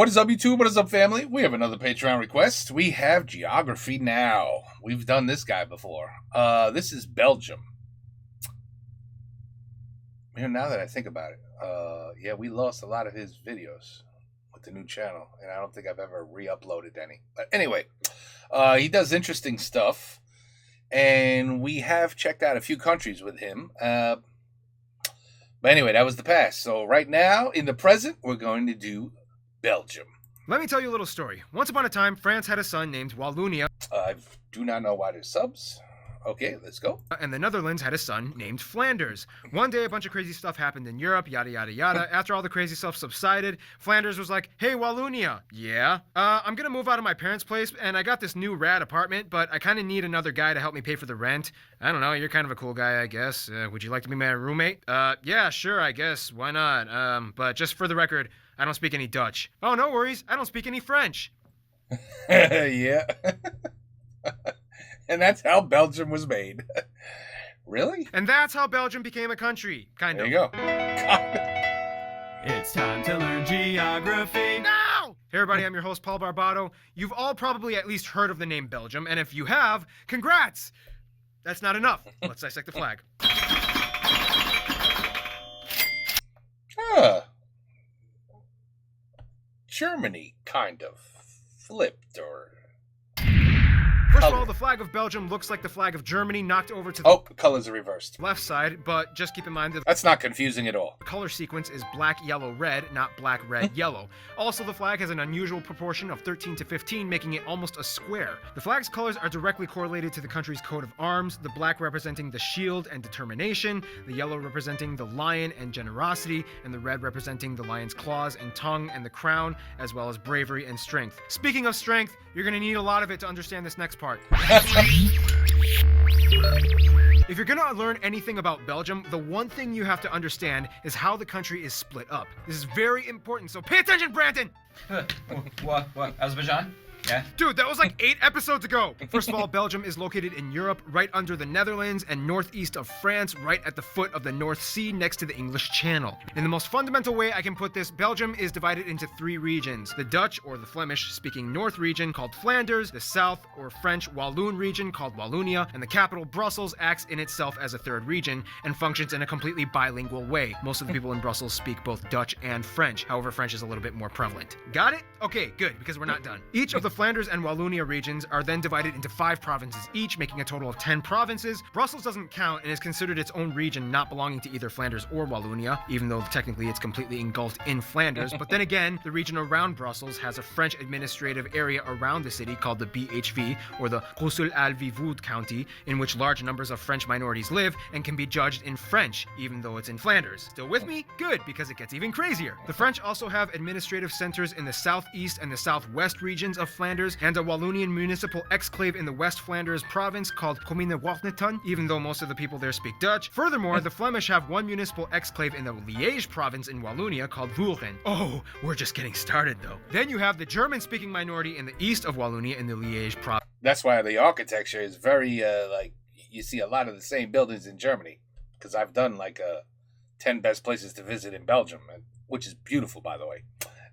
What is up, YouTube? What is up, family? We have another Patreon request. We have geography now. We've done this guy before. This is Belgium. You know, now that I think about it, yeah, we lost a lot of his videos with the new channel, and I don't think I've ever re-uploaded any. But anyway, he does interesting stuff, and we have checked out a few countries with him. But anyway, that was the past. So right now, in the present, we're going to do Belgium. Let me tell you a little story. Once upon a time, France had a son named Wallonia. I do not know why there's subs. Okay, let's go. And the Netherlands had a son named Flanders. One day, a bunch of crazy stuff happened in Europe, yada, yada, yada. After all the crazy stuff subsided, Flanders was like, hey, Wallonia. Yeah? I'm gonna move out of my parents' place, and I got this new rad apartment, but I kind of need another guy to help me pay for the rent. I don't know, you're kind of a cool guy, I guess. Would you like to be my roommate? Yeah, sure, I guess. Why not? But just for the record, I don't speak any Dutch. Oh, no worries. I don't speak any French. Yeah. And that's how Belgium was made. Really? And that's how Belgium became a country. Kind of. There you go. It's time to learn geography. No! Hey everybody, I'm your host, Paul Barbato. You've all probably at least heard of the name Belgium, and if you have, congrats! That's not enough. Let's dissect the flag. Germany, kind of. Flipped, or... First of all, the flag of Belgium looks like the flag of Germany knocked over to the colors are reversed. left side, but just keep in mind that That's not confusing at all. the color sequence is black, yellow, red, not black, red, yellow. Also, the flag has an unusual proportion of 13 to 15, making it almost a square. The flag's colors are directly correlated to the country's coat of arms, the black representing the shield and determination, the yellow representing the lion and generosity, and the red representing the lion's claws and tongue and the crown, as well as bravery and strength. Speaking of strength, you're going to need a lot of it to understand this next part. If you're gonna learn anything about Belgium, the one thing you have to understand is how the country is split up. This is very important, so pay attention, Brandon! What? Azerbaijan? Yeah. Dude, that was like 8 episodes ago! First of all, Belgium is located in Europe, right under the Netherlands, and northeast of France, right at the foot of the North Sea, next to the English Channel. In the most fundamental way I can put this, Belgium is divided into 3 regions. The Dutch, or the Flemish-speaking North region, called Flanders, the South, or French Walloon region, called Wallonia, and the capital, Brussels, acts in itself as a 3rd region, and functions in a completely bilingual way. Most of the people in Brussels speak both Dutch and French, however, French is a little bit more prevalent. Got it? Okay, good, because we're not done. Each of the Flanders and Wallonia regions are then divided into 5 provinces each, making a total of 10 provinces. Brussels doesn't count and is considered its own region, not belonging to either Flanders or Wallonia, even though technically it's completely engulfed in Flanders. But then again, the region around Brussels has a French administrative area around the city called the BHV, or the Bruxelles-Alvivoud County, in which large numbers of French minorities live and can be judged in French, even though it's in Flanders. Still with me? Good, because it gets even crazier. The French also have administrative centers in the southeast and the southwest regions of Flanders, and a Wallonian municipal exclave in the West Flanders province called Commune Walneton, even though most of the people there speak Dutch. Furthermore, the Flemish have one municipal exclave in the Liège province in Wallonia called Voeren. Oh, we're just getting started though. Then you have the German-speaking minority in the east of Wallonia in the Liège province. That's why the architecture is very, like, you see a lot of the same buildings in Germany. Because I've done, like, 10 best places to visit in Belgium, which is beautiful, by the way.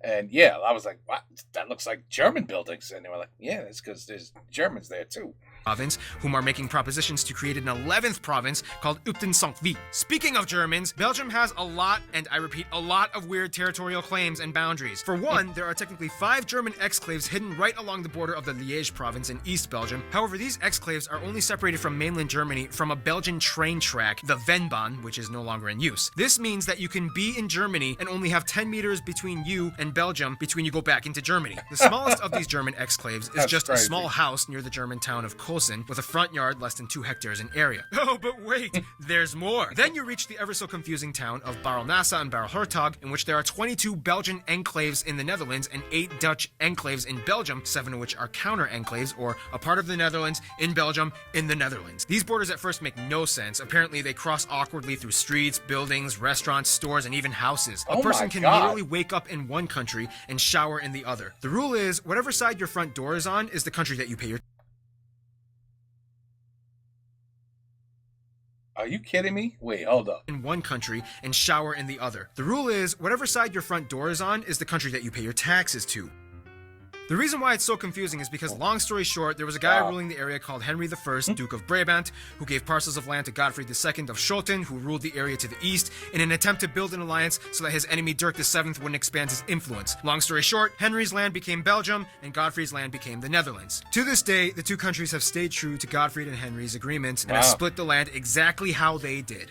And yeah, I was like, what? That looks like German buildings. And they were like, yeah, it's because there's Germans there too. Province, whom are making propositions to create an 11th province called Uten-Sankt-Vie. Speaking of Germans, Belgium has a lot, and I repeat, a lot of weird territorial claims and boundaries. For one, there are technically 5 German exclaves hidden right along the border of the Liège province in East Belgium. However, these exclaves are only separated from mainland Germany from a Belgian train track, the Venbahn, which is no longer in use. This means that you can be in Germany and only have 10 meters between you and Belgium between you go back into Germany. The smallest of these German exclaves is just crazy. a small house near the German town of Kosen, with a front yard less than 2 hectares in area. Oh, but wait, there's more. Then you reach the ever so confusing town of Barelnassa and Barelhertog, in which there are 22 Belgian enclaves in the Netherlands and 8 Dutch enclaves in Belgium, 7 of which are counter enclaves, or a part of the Netherlands in Belgium in the Netherlands. These borders at first make no sense. Apparently, they cross awkwardly through streets, buildings, restaurants, stores, and even houses. A person can literally wake up in one country and shower in the other. The rule is, whatever side your front door is on is the country that you pay your Are you kidding me? Wait, hold up. in one country and shower in the other. The rule is, whatever side your front door is on is the country that you pay your taxes to. The reason why it's so confusing is because, long story short, there was a guy ruling the area called Henry I, Duke of Brabant, who gave parcels of land to Godfrey II of Schoten, who ruled the area to the east, in an attempt to build an alliance so that his enemy Dirk VII wouldn't expand his influence. Long story short, Henry's land became Belgium, and Godfrey's land became the Netherlands. To this day, the two countries have stayed true to Godfrey and Henry's agreement, and have split the land exactly how they did.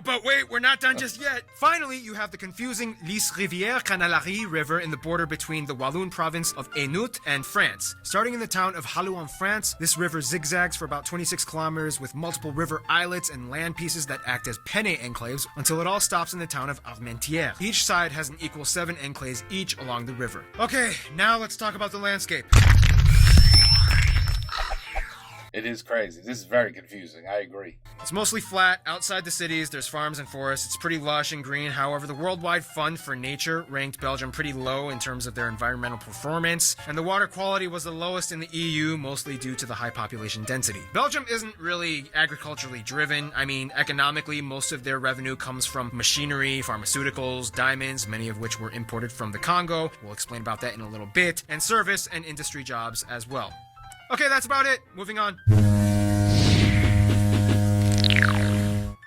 But wait, we're not done just yet. Finally, you have the confusing Lys Rivière Canalari River in the border between the Walloon province of Hainaut and France. Starting in the town of Hallou in France, this river zigzags for about 26 kilometers with multiple river islets and land pieces that act as penne enclaves until it all stops in the town of Armentières. Each side has an equal 7 enclaves each along the river. Okay, now let's talk about the landscape. It is crazy. This is very confusing. I agree. It's mostly flat. Outside the cities, there's farms and forests. It's pretty lush and green. However, the Worldwide Fund for Nature ranked Belgium pretty low in terms of their environmental performance, and the water quality was the lowest in the EU, mostly due to the high population density. Belgium isn't really agriculturally driven. I mean, economically, most of their revenue comes from machinery, pharmaceuticals, diamonds, many of which were imported from the Congo. We'll explain about that in a little bit, and service and industry jobs as well. Okay, that's about it. Moving on.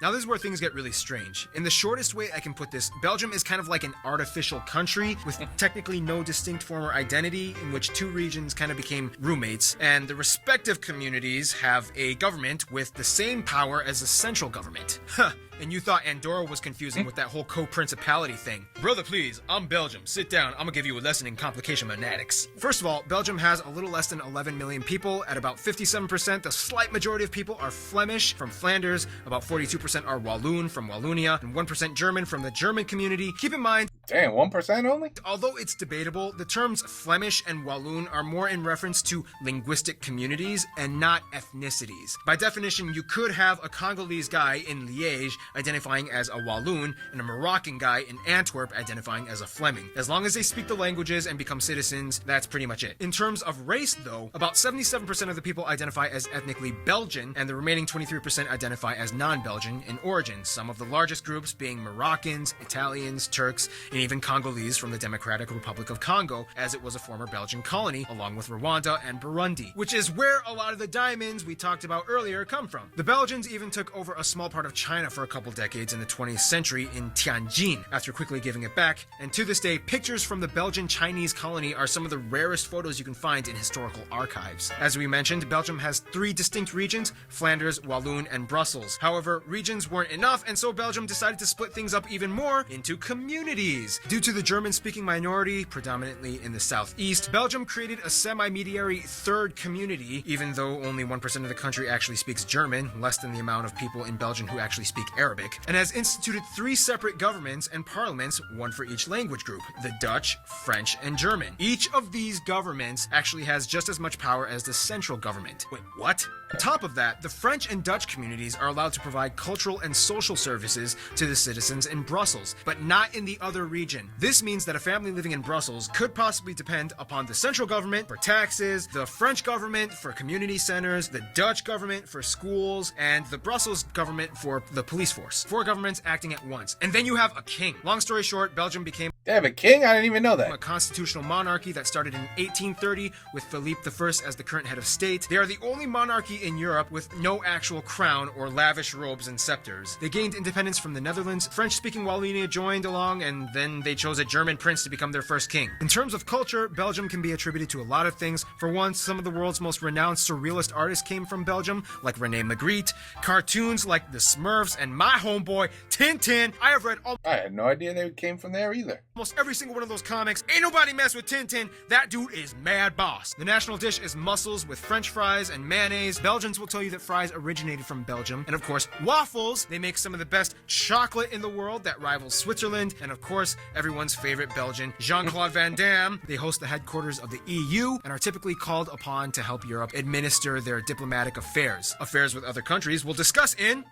Now this is where things get really strange. In the shortest way I can put this, Belgium is kind of like an artificial country with technically no distinct former identity, in which two regions kind of became roommates, and the respective communities have a government with the same power as the central government. Huh. And you thought Andorra was confusing with that whole co-principality thing. Brother, please, I'm Belgium. Sit down, I'm gonna give you a lesson in complication monadics. First of all, Belgium has a little less than 11 million people. At about 57%, the slight majority of people are Flemish from Flanders, about 42% are Walloon from Wallonia, and 1% German from the German community. Keep in mind, Damn, 1% only? although it's debatable, the terms Flemish and Walloon are more in reference to linguistic communities and not ethnicities. By definition, you could have a Congolese guy in Liège identifying as a Walloon and a Moroccan guy in Antwerp identifying as a Fleming. As long as they speak the languages and become citizens, that's pretty much it. In terms of race, though, about 77% of the people identify as ethnically Belgian, and the remaining 23% identify as non-Belgian in origin, some of the largest groups being Moroccans, Italians, Turks, and even Congolese from the Democratic Republic of Congo, as it was a former Belgian colony, along with Rwanda and Burundi, which is where a lot of the diamonds we talked about earlier come from. The Belgians even took over a small part of China for a couple decades in the 20th century in Tianjin, after quickly giving it back, and to this day, pictures from the Belgian-Chinese colony are some of the rarest photos you can find in historical archives. As we mentioned, Belgium has 3 distinct regions: Flanders, Walloon, and Brussels. However, regions weren't enough, and so Belgium decided to split things up even more into communities. Due to the German-speaking minority, predominantly in the southeast, Belgium created a semi-mediary third community, even though only 1% of the country actually speaks German, less than the amount of people in Belgium who actually speak Arabic, and has instituted 3 separate governments and parliaments, one for each language group: the Dutch, French, and German. Each of these governments actually has just as much power as the central government. Wait, what? On top of that, the French and Dutch communities are allowed to provide cultural and social services to the citizens in Brussels, but not in the other region. This means that a family living in Brussels could possibly depend upon the central government for taxes, the French government for community centers, the Dutch government for schools, and the Brussels government for the police force. 4 governments acting at once. And then you have a king. Long story short, Belgium became They have a king? I didn't even know that. a constitutional monarchy that started in 1830 with Philippe I as the current head of state. They are the only monarchy in Europe with no actual crown or lavish robes and scepters. They gained independence from the Netherlands. French-speaking Wallonia joined along, and then they chose a German prince to become their first king. In terms of culture, Belgium can be attributed to a lot of things. For one, some of the world's most renowned surrealist artists came from Belgium, like René Magritte. Cartoons like the Smurfs and my homeboy Tintin. I have read I had no idea they came from there either. almost every single one of those comics. Ain't nobody mess with Tintin. That dude is mad boss. The national dish is mussels with French fries and mayonnaise. Belgians will tell you that fries originated from Belgium. And of course, waffles. They make some of the best chocolate in the world that rivals Switzerland. And of course, everyone's favorite Belgian, Jean-Claude Van Damme. They host the headquarters of the EU and are typically called upon to help Europe administer their diplomatic affairs. Affairs with other countries we'll discuss in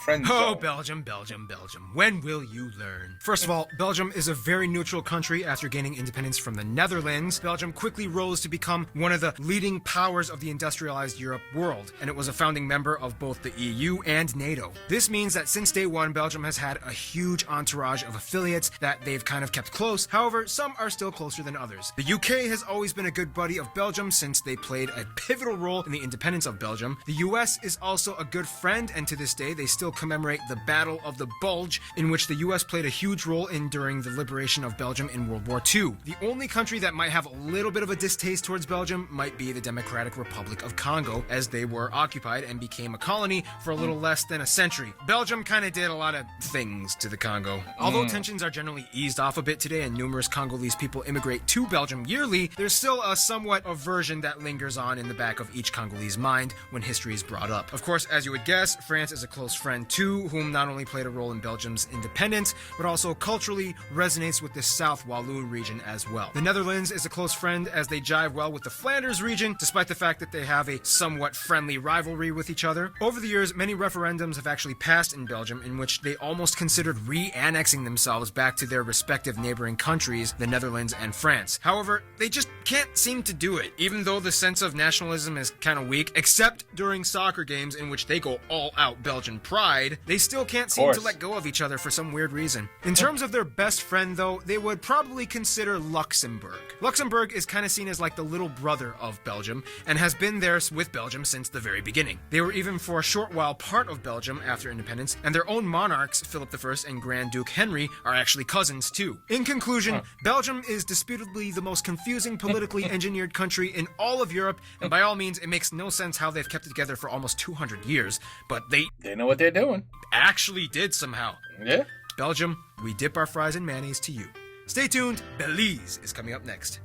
friend Oh, zone. Belgium. When will you learn? First of all, Belgium is a very neutral country after gaining independence from the Netherlands. Belgium quickly rose to become one of the leading powers of the industrialized Europe world, and it was a founding member of both the EU and NATO. This means that since day one, Belgium has had a huge entourage of affiliates that they've kind of kept close. However, some are still closer than others. The UK has always been a good buddy of Belgium since they played a pivotal role in the independence of Belgium. The US is also a good friend, and to this day, they still commemorate the Battle of the Bulge, in which the US played a huge role in during the liberation of Belgium in World War II. The only country that might have a little bit of a distaste towards Belgium might be the Democratic Republic of Congo, as they were occupied and became a colony for a little less than a century. Belgium kind of did a lot of things to the Congo. Although tensions are generally eased off a bit today and numerous Congolese people immigrate to Belgium yearly, there's still a somewhat aversion that lingers on in the back of each Congolese mind when history is brought up. Of course, as you would guess, France is a close friend too, whom not only played a role in Belgium's independence, but also culturally resonates with the South Walloon region as well. The Netherlands is a close friend as they jive well with the Flanders region, despite the fact that they have a somewhat friendly rivalry with each other. Over the years, many referendums have actually passed in Belgium in which they almost considered re-annexing themselves back to their respective neighboring countries, the Netherlands and France. However, they just can't seem to do it, even though the sense of nationalism is kind of weak, except during soccer games in which they go all out Belgian pride. They still can't seem to let go of each other for some weird reason. In terms of their best friend though, they would probably consider Luxembourg. Luxembourg is kind of seen as like the little brother of Belgium and has been there with Belgium since the very beginning. They were even for a short while part of Belgium after independence, and their own monarchs, Philip I and Grand Duke Henry, are actually cousins too. In conclusion, Belgium is disputedly the most confusing politically engineered country in all of Europe, and by all means it makes no sense how they've kept it together for almost 200 years, but they know what they're doing. Actually did somehow. Yeah. Belgium, we dip our fries in mayonnaise to you. Stay tuned, Belize is coming up next.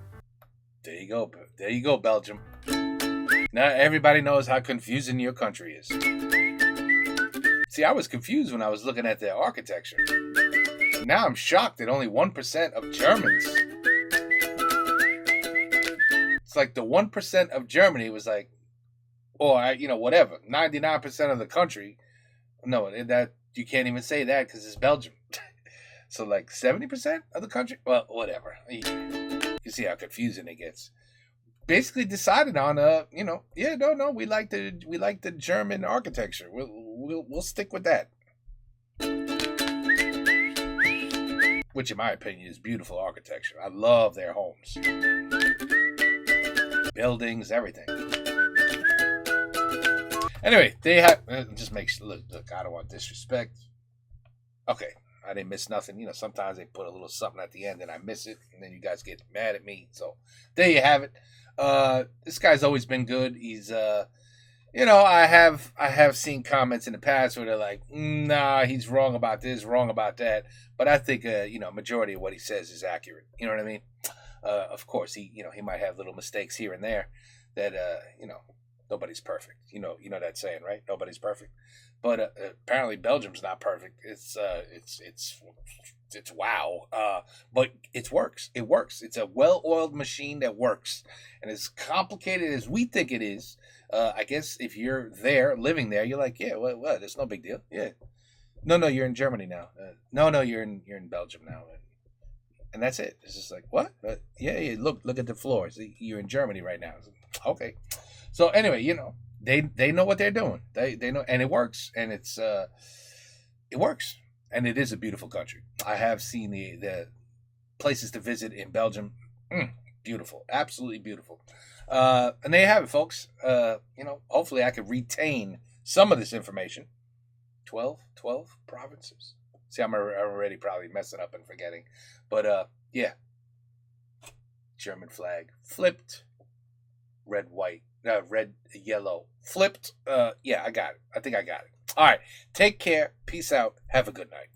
There you go, Belgium. Now everybody knows how confusing your country is. See, I was confused when I was looking at their architecture. Now I'm shocked that only 1% of Germans. It's like the 1% of Germany was like, or whatever, 99% of the country. No, that you can't even say that because it's Belgium. So like 70% of the country. Well, whatever. You see how confusing it gets. Basically decided on we like the German architecture. We'll stick with that. Which in my opinion is beautiful architecture. I love their homes. Buildings, everything. Anyway, they have just makes look, I don't want disrespect. Okay, I didn't miss nothing. Sometimes they put a little something at the end and I miss it, and then you guys get mad at me. So there you have it. This guy's always been good. He's I have seen comments in the past where they're like, nah, he's wrong about this, wrong about that. But I think majority of what he says is accurate. You know what I mean? Of course he might have little mistakes here and there that nobody's perfect. You know that saying, right? Nobody's perfect. But apparently Belgium's not perfect. It's wow. But it works. It works. It's a well-oiled machine that works. And as complicated as we think it is, I guess if you're there, living there, you're like, yeah, well, it's no big deal. Yeah. No, you're in Germany now. No, you're in Belgium now. And that's it. It's just like, what? Yeah. Look at the floor. See, you're in Germany right now. Okay. So anyway, they know what they're doing. They know, and it works. And it works. And it is a beautiful country. I have seen the places to visit in Belgium. Beautiful. Absolutely beautiful. And there you have it, folks. Hopefully I could retain some of this information. 12 provinces. See, I'm already probably messing up and forgetting. But, yeah. German flag. Flipped. Red, yellow. Flipped. Yeah, I got it. I think I got it. All right. Take care. Peace out. Have a good night.